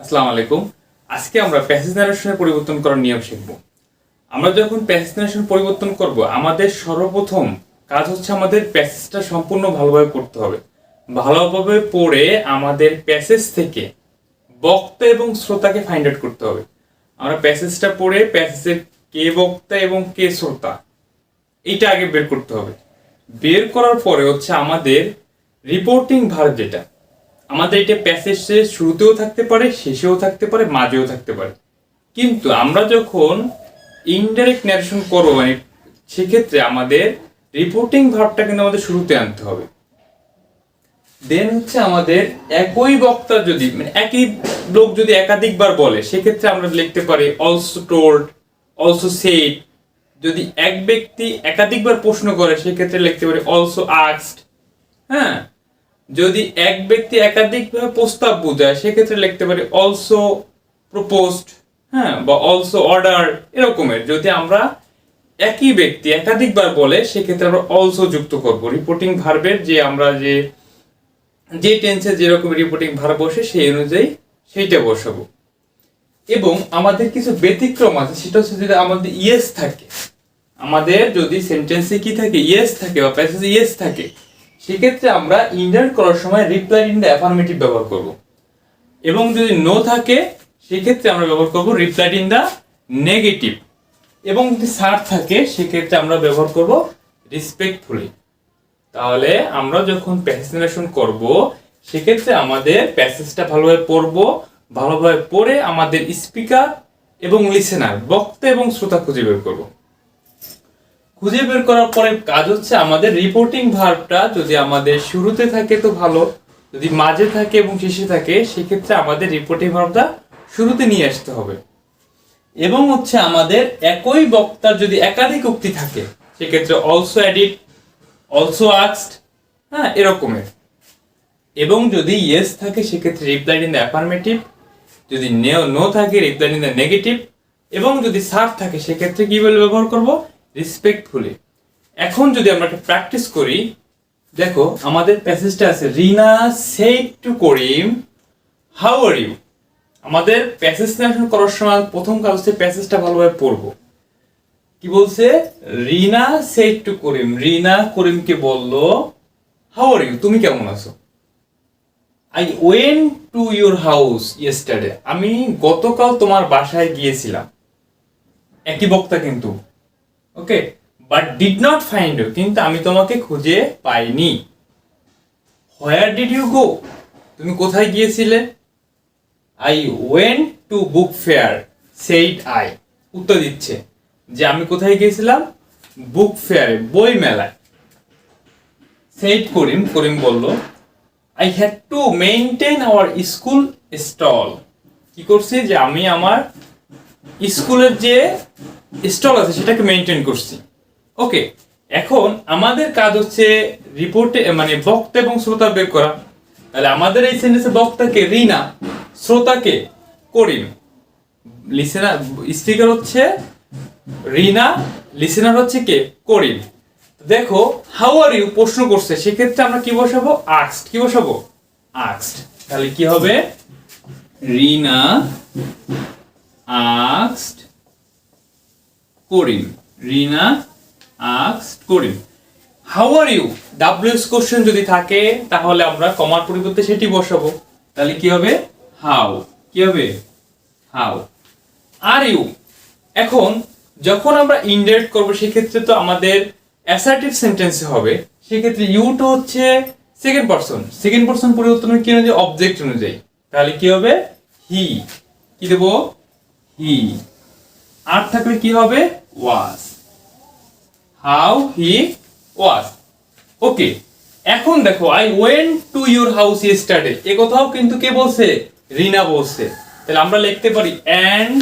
আসসালামু আলাইকুম। আজকে আমরা প্যাসেজ নারেশনের পরিবর্তন করার নিয়ম শিখব। আমরা যখন প্যাসেজ নারেশন পরিবর্তন করব, আমাদের সর্বপ্রথম কাজ হচ্ছে আমাদের প্যাসেজটা সম্পূর্ণ ভালোভাবে পড়তে হবে। ভালোভাবে পড়ে আমাদের প্যাসেজ থেকে বক্তা এবং শ্রোতাকে ফাইন্ড আউট করতে হবে। আমরা প্যাসেজটা পড়ে প্যাসেজের কে বক্তা এবং কে শ্রোতা এইটা আগে বের করতে হবে। বের করার পরে হচ্ছে আমাদের রিপোর্টিং ভার্ব, যেটা আমাদের এটা প্যাসেজের শুরুতেও থাকতে পারে, শেষেও থাকতে পারে, মাঝেও থাকতে পারে। কিন্তু আমরা যখন ইনডাইরেক্ট ন্যারেশন করবো, মানে সেক্ষেত্রে আমাদের রিপোর্টিং ভার্বটা কিন্তু আমাদের শুরুতে আনতে হবে। দেন হচ্ছে আমাদের একই বক্তা যদি মানে একই লোক যদি একাধিকবার বলে, সেক্ষেত্রে আমরা লিখতে পারি অলসো টোল্ড, অলসো সেড। যদি এক ব্যক্তি একাধিকবার প্রশ্ন করে, সেক্ষেত্রে লিখতে পারি অলসো আস্কড। হ্যাঁ, যদি এক ব্যক্তি একাধিকভাবে প্রস্তাব বোঝায়, সেক্ষেত্রে লিখতে পারি অলসো প্রপোজড। হ্যাঁ, বা অলসো অর্ডার, এরকমের। যদি আমরা একই ব্যক্তি একাধিকবার বলে, সেক্ষেত্রে আমরা অলসো যুক্ত করব রিপোর্টিং ভার্বের যে আমরা যে টেন্সে যেরকম রিপোর্টিং ভার্ব বসে সেই অনুযায়ী সেইটা বসাবো। এবং আমাদের কিছু ব্যতিক্রম আছে, সেটা হচ্ছে যদি আমাদের ইয়েস থাকে, আমাদের যদি সেন্টেন্সে কি থাকে, ইয়েস থাকে বা প্যাসেজে ইয়েস থাকে, সেক্ষেত্রে আমরা ইন্ডাইরেক্ট করার সময় রিপ্লাই ইন দ্য অ্যাফার্মেটিভ ব্যবহার করব। এবং যদি নো থাকে, সেক্ষেত্রে আমরা ব্যবহার করব রিপ্লাই ইন দ্য নেগেটিভ। এবং যদি স্যার থাকে, সেক্ষেত্রে আমরা ব্যবহার করব রেসপেক্টফুলি। তাহলে আমরা যখন প্যাসেজ নারেশন করব, সেক্ষেত্রে আমাদের প্যাসেজটা ভালোভাবে পড়ব, ভালোভাবে পড়ে আমাদের স্পিকার এবং লিসেনার, বক্তা এবং শ্রোতা খুঁজে বের করব। খুঁজে বের করার পরে কাজ হচ্ছে আমাদের রিপোর্টিং ভার্বটা যদি আমাদের শুরুতে থাকে তো ভালো, যদি মাঝে থাকে এবং শেষে থাকে, সেক্ষেত্রে আমাদের রিপোর্টিং ভার্বটা শুরুতে নিয়ে আসতে হবে। এবং হচ্ছে আমাদের একই বক্তার যদি একাধিক উক্তি থাকে, সেক্ষেত্রে অলসো অ্যাডিড, অলসো আস্কড, হ্যাঁ, এরকমের। এবং যদি ইয়েস থাকে, সেক্ষেত্রে রিপ্লাই ইন দ্য অ্যাফার্মেটিভ। যদি নো থাকে, রিপ্লাই ইন দ্য নেগেটিভ। এবং যদি স্যার থাকে, সেক্ষেত্রে কি বলে ব্যবহার করব, রেসপেক্টফুলি। এখন যদি আমরা একটা প্র্যাকটিস করি, দেখো আমাদের প্যাসেজটা আছে Rina said to Karim how are you. আমাদের প্যাসেজ নারেশন করার সময় প্রথম কাজ হচ্ছে প্যাসেজটা ভালোভাবে পড়বো। কি বলছে, রিনা সেড টু করিম, রিনা করিমকে বলল হাউ আর ইউ, তুমি কেমন আছো। I went to your house yesterday, আমি গতকাল তোমার বাসায় গিয়েছিলাম। একই বক্তা কিন্তু, okay. But did not find you, কিন্তু আমি তোমাকে খুঁজে পাইনি। হোয়ার ডিড ইউ গো, তুমি কোথায় গিয়েছিলে। I went to book fair said I, উত্তর দিচ্ছে যে আমি কোথায় গিয়েছিলাম, বুক ফেয়ারে, বই মেলায়। সেইড করিম, করিম বলল I had to maintain our school stall, কি করছি, যে আমি আমার স্কুলের যে স্টল আছে সেটাকে মেইনটেইন করছি। ওকে, এখন আমাদের কাজ হচ্ছে রিপোর্টে মানে বক্তা এবং শ্রোতা বের করা। তাহলে আমাদের এই সেন্টেন্সে বক্তাকে রিনা, শ্রোতাকে করিম, লিসেনার স্পিকার হচ্ছে রিনা, লিসেনার হচ্ছে কে, করিম। দেখো হাউ আর ইউ প্রশ্ন করছে, সেক্ষেত্রে আমরা কি বসাবো, আস্কড। কি বসাবো, আস্কড। তাহলে কি হবে, Rina asked Karim, Rina asked Karim how are you. WS question যদি থাকে, তাহলে আমরা কমার পরিবর্তে সেটি বসাবো। তাহলে কি হবে, হাউ। কি হবে, হাউ আর ইউ। এখন যখন আমরা ইনডাইরেক্ট করব, সেক্ষেত্রে তো আমাদের অ্যাসার্টিভ সেন্টেন্সে হবে। সেক্ষেত্রে ইউটা হচ্ছে সেকেন্ড পারসন, সেকেন্ড পারসন পরিবর্তন কি অনুযায়ী, অবজেক্ট অনুযায়ী। তাহলে কি হবে, হি। কি দেব, হি। আর থাকলে কি হবে, ওয়াজ, হাউ হি ওয়াজ। ওকে, এখন দেখো I went to your house yesterday, এ কথাও কিন্তু কে বলছে, রিনা বলছে। তাহলে আমরা লিখতে পারি অ্যান্ড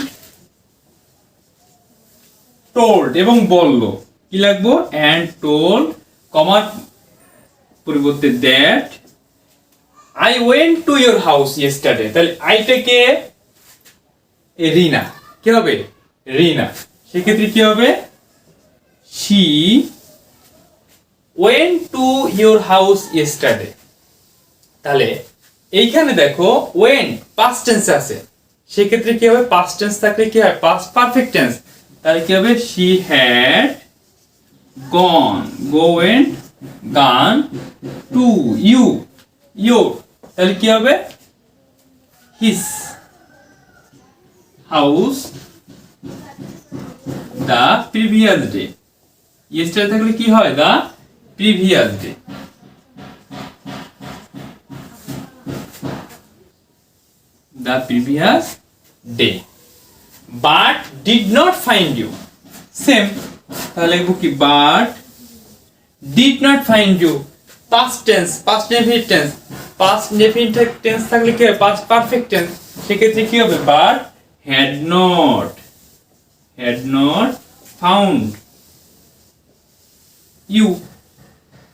টোল্ড, এবং বলল, কি লাগবো, অ্যান্ড টোল্ড, কমার পরিবর্তে that I went to your house yesterday. তাহলে আইটাকে রিনা, কি হবে, রিনা। সেক্ষেত্রে কি হবে, she went to your house yesterday. তাহলে এইখানে দেখো ওয়েন্ট পাস্ট টেন্সে আছে, সেক্ষেত্রে কি হবে, পাস্ট টেন্স থাকলে কি হয়, পাস্ট পারফেক্ট টেন্স, তাহলে কি হবে, she had gone, went, gone to your, তাহলে কি হবে, his house the previous day, yesterday থাকলে কি হয়, the previous day, the previous day, but did not find you, same, তাহলে লিখব কি, but did not find you, past tense, past indefinite tense, past indefinite tense থাকলে কি হবে, past perfect tense, সেক্ষেত্রে কি হবে, but had not found you,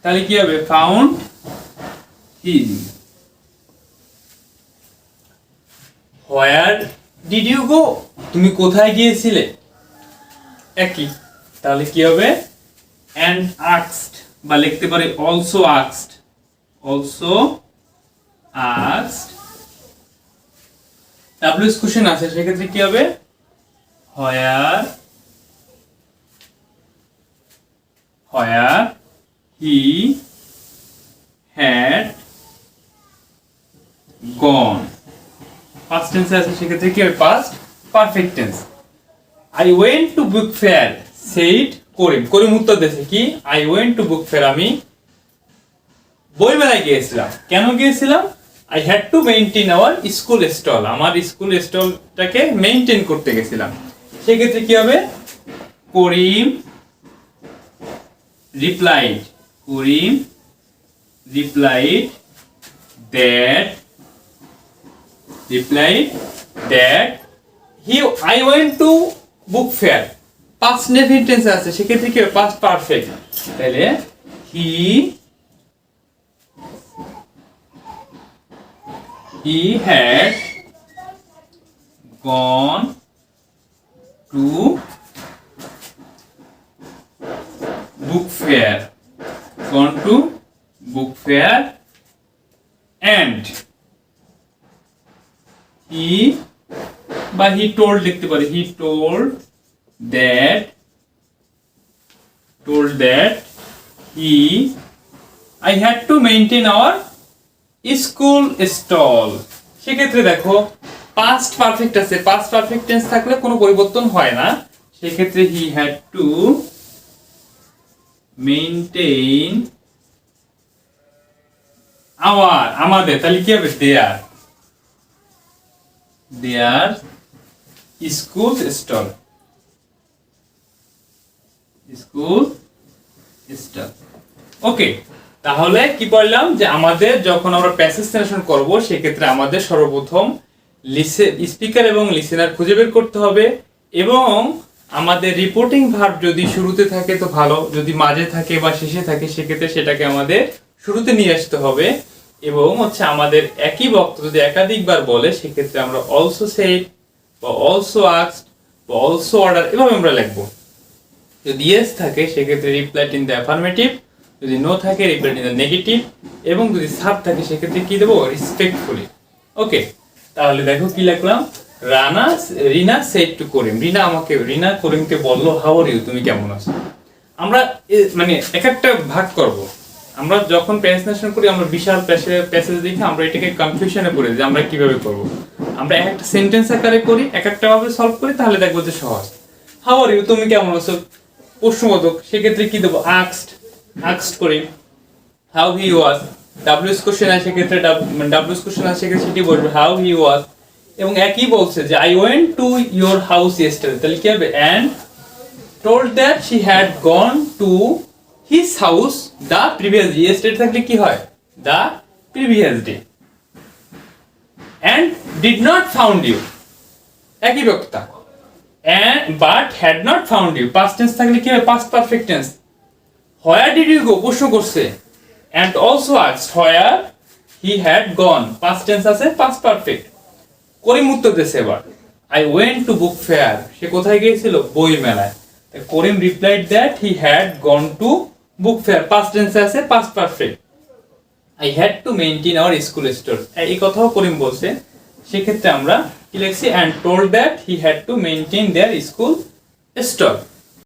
তাহলে কি হবে, found him, where did you go, তুমি কোথায় গিয়েছিলে, একই, তাহলে কি হবে, and asked, বা লিখতে পারি also asked, WS কোশ্চেন আছে, সেক্ষেত্রে কি হবে, where he had gone, past tense আছে, সেক্ষেত্রে কি হবে, past perfect tense, I went to book fair, said করিম উত্তর দিয়েছে কি, I went to book fair, আমি বই মেলায় গিয়েছিলাম, কেন গিয়েছিলাম, I had to maintain our school stall, আমার স্কুল স্টলটাকে মেইনটেইন করতে গেছিলাম, সেক্ষেত্রে কি হবে, করিম replied that I went to book fair, past indefinite tense আছে, সেক্ষেত্রে কি হবে, past perfect, তাহলে he had gone to book fair, and he told লিখতে পারি, he told that I had to maintain our school stall, সেক্ষেত্রে দেখো past perfect আছে, past perfect tense থাকলে কোনো পরিবর্তন হয় না, সেক্ষেত্রে he had to maintain আমাদের, তাহলে কি হবে, their school stall, ওকে, তাহলে কি বললাম, যে আমাদের যখন আমরা প্যাসেজ ট্রান্সলেশন করব, সেক্ষেত্রে আমাদের সর্বপ্রথম স্পিকার এবং লিসেনার খুঁজে বের করতে হবে, এবং আমাদের রিপোর্টিং ভার্ব যদি শুরুতে থাকে তো ভালো, যদি মাঝে থাকে বা শেষে থাকে, সেক্ষেত্রে সেটাকে আমাদের শুরুতে নিয়ে আসতে হবে, এবং হচ্ছে আমাদের একই বক্তা যদি একাধিকবার বলে, সেক্ষেত্রে আমরা অলসো সেড বা অলসো আস্কড বা অলসো অর্ডার, এভাবে আমরা লিখবো। যদি ইয়েস থাকে সেক্ষেত্রে রিপ্লাইড ইন দ্য অ্যাফার্মেটিভ, যদি নো থাকে রিপ্লাইড ইন দ্য নেগেটিভ, এবং যদি সাব থাকে সেক্ষেত্রে কি দেবো, রেসপেক্টফুলি। ওকে, তাহলে দেখো কি লিখলাম, রিনা সেড টু করিম, রিনা করিমকে বললো, হাউ আর ইউ, তুমি কেমন আছো। আমরা মানে এক একটা ভাগ করব, আমরা যখন প্রেজেন্টেশন করি আমরা বিশাল প্যাসেজ দেখে আমরা এটাকে কনফিউশনে পড়ে যাই, আমরা কিভাবে করব। আমরা এক একটা সেন্টেন্স আকারে করি, এক একটা ভাবে সলভ করি, তাহলে দেখবো যে সহজ। হাউ আর ইউ, তুমি কেমন আছো, প্রশ্নবোধক, সেক্ষেত্রে কি দেবো, আস্কড করি। How he was, WS question আছে, সেক্ষেত্রে ডাব্লিউএস কোশ্চেন আছে, সেক্ষেত্রে সেটি বলবে হাউ হি ওয়াজ। এবং একই বলছে যে I went to your house yesterday, তাহলে কি হবে, and told that she had gone to his house the previous day, yesterday থাকলে কি হয়, the previous day, and did not found you, একই বক্তা, and but had not found you, past tense থাকলে কি হয়, past perfect tense, where did you go, প্রশ্ন করছে, and also asked where he had gone, past tense আছে, past perfect, করিম উত্তর দিয়েছে এবার, I went to book fair, সে কোথায় গিয়েছিল, বই মেলায়। করিম replied that he had gone to book fair, past tense আছে, past perfect, I had to maintain our school store, এই কথাও করিম বলছে, সেক্ষেত্রে আমরা কি লিখছি, and told that he had to maintain their school stock.